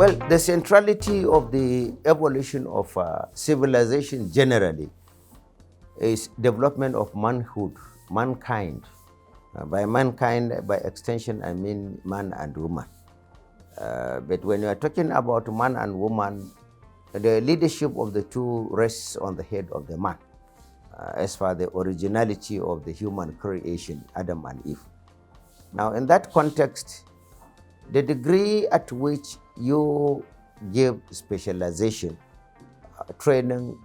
Well, the centrality of the evolution of civilization generally is development of manhood, mankind. By mankind, by extension, I mean man and woman. But when you are talking about man and woman, the leadership of the two rests on the head of the man, as far the originality of the human creation, Adam and Eve. Now, in that context, the degree at which you give specialization, training,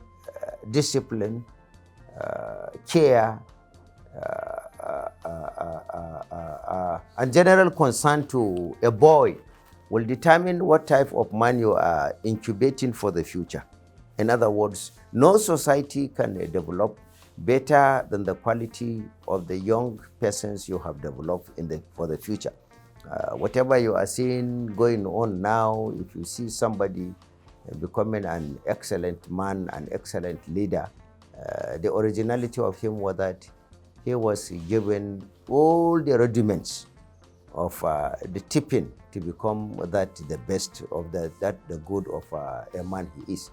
discipline, care, and general concern to a boy will determine what type of man you are incubating for the future. In other words, no society can develop better than the quality of the young persons you have developed for the future. Whatever you are seeing going on now, if you see somebody becoming an excellent man, an excellent leader, the originality of him was that he was given all the rudiments of the tipping to become the best of the good of a man he is.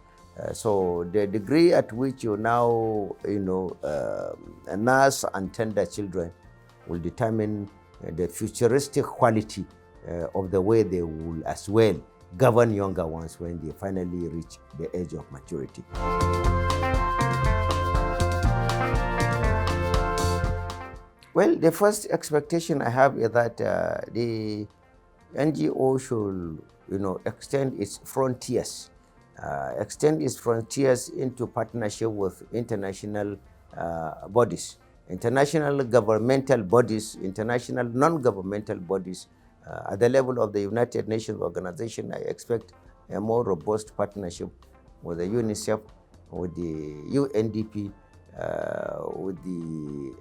So the degree at which you now, nurse and tender children will determine the futuristic quality of the way they will as well govern younger ones when they finally reach the age of maturity. Well, the first expectation I have is that the NGO should, extend its frontiers, into partnership with international bodies, international governmental bodies, international non-governmental bodies. At the level of the United Nations organization, I expect a more robust partnership with the UNICEF, with the UNDP, with the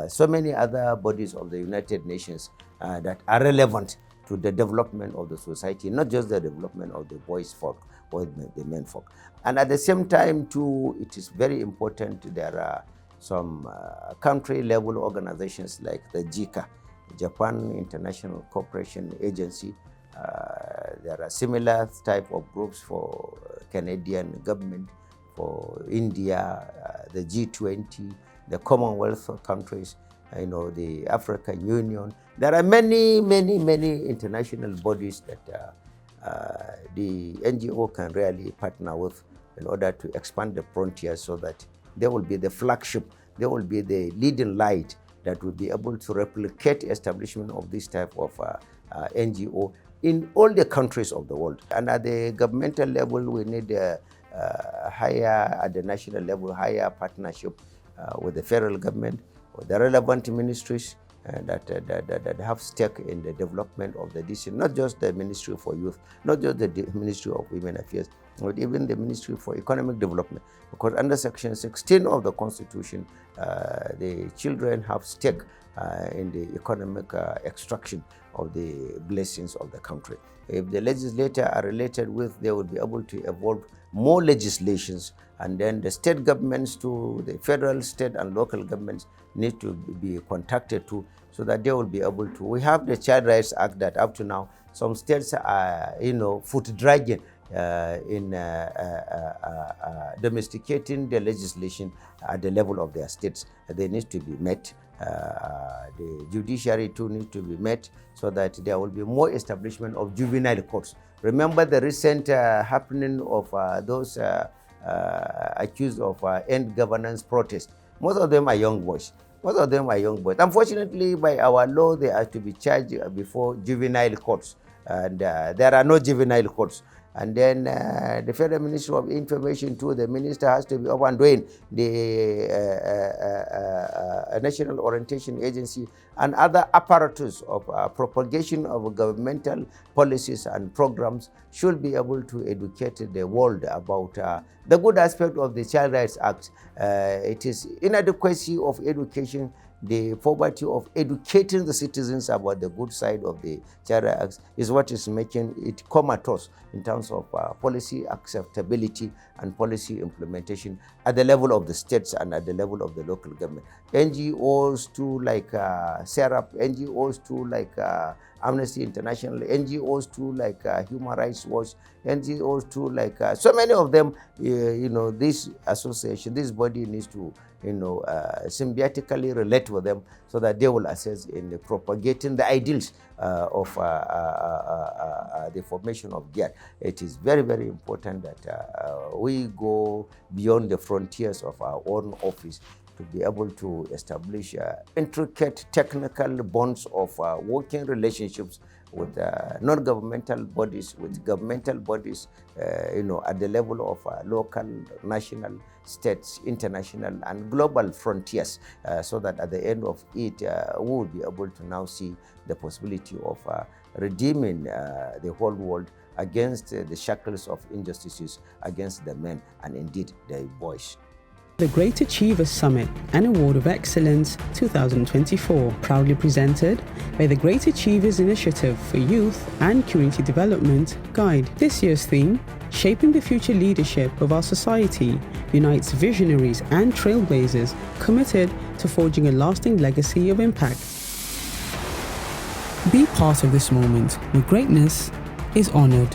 so many other bodies of the United Nations that are relevant to the development of the society, not just the development of the boys folk or the men folk. And at the same time, too, it is very important there are some country-level organizations like the JICA, Japan International Cooperation Agency. There are similar type of groups for Canadian government, for India, the G20, the Commonwealth countries, the African Union. There are many international bodies that the NGO can really partner with in order to expand the frontiers so that they will be the flagship, they will be the leading light that will be able to replicate establishment of this type of NGO in all the countries of the world. And at the governmental level, we need higher, at the national level, higher partnership with the federal government, with the relevant ministries that have stake in the development of the decision, not just the Ministry for Youth, not just the Ministry of Women Affairs, but even the Ministry for Economic Development. Because under Section 16 of the Constitution, the children have stake in the economic extraction of the blessings of the country. If the legislators are related with, they will be able to evolve more legislations, and then the state governments to the federal, state, and local governments need to be contacted to, so that they will be able to. We have the Child Rights Act that up to now some states are, foot dragging in domesticating the legislation at the level of their states. They need to be met. The judiciary too needs to be met so that there will be more establishment of juvenile courts. Remember the recent happening of those accused of end governance protest. Most of them are young boys. Unfortunately, by our law, they are to be charged before juvenile courts. And there are no juvenile courts. And then the Federal Ministry of Information too, the minister has to be up and doing. The National Orientation Agency and other apparatus of propagation of governmental policies and programs should be able to educate the world about the good aspect of the Child Rights Act. It is inadequacy of education, the poverty of educating the citizens about the good side of the Child Rights Act is what is making it comatose in terms of policy acceptability and policy implementation at the level of the states and at the level of the local government. NGOs too like SERAP, NGOs too like Amnesty International, NGOs too, like Human Rights Watch, NGOs too, like so many of them. This association, this body needs to, symbiotically relate with them so that they will assist in propagating the ideals of the formation of Gaiyd. It is very, very important that we go beyond the frontiers of our own office to be able to establish intricate technical bonds of working relationships with non-governmental bodies, with governmental bodies, at the level of local, national, states, international, and global frontiers, so that at the end of it, we will be able to now see the possibility of redeeming the whole world against the shackles of injustices against the men and indeed the boys. The Great Achievers Summit and Award of Excellence 2024, proudly presented by the Great Achievers Initiative for Youth and Community Development, Gaiyd. This year's theme, Shaping the Future Leadership of Our Society, unites visionaries and trailblazers committed to forging a lasting legacy of impact. Be part of this moment where greatness is honored.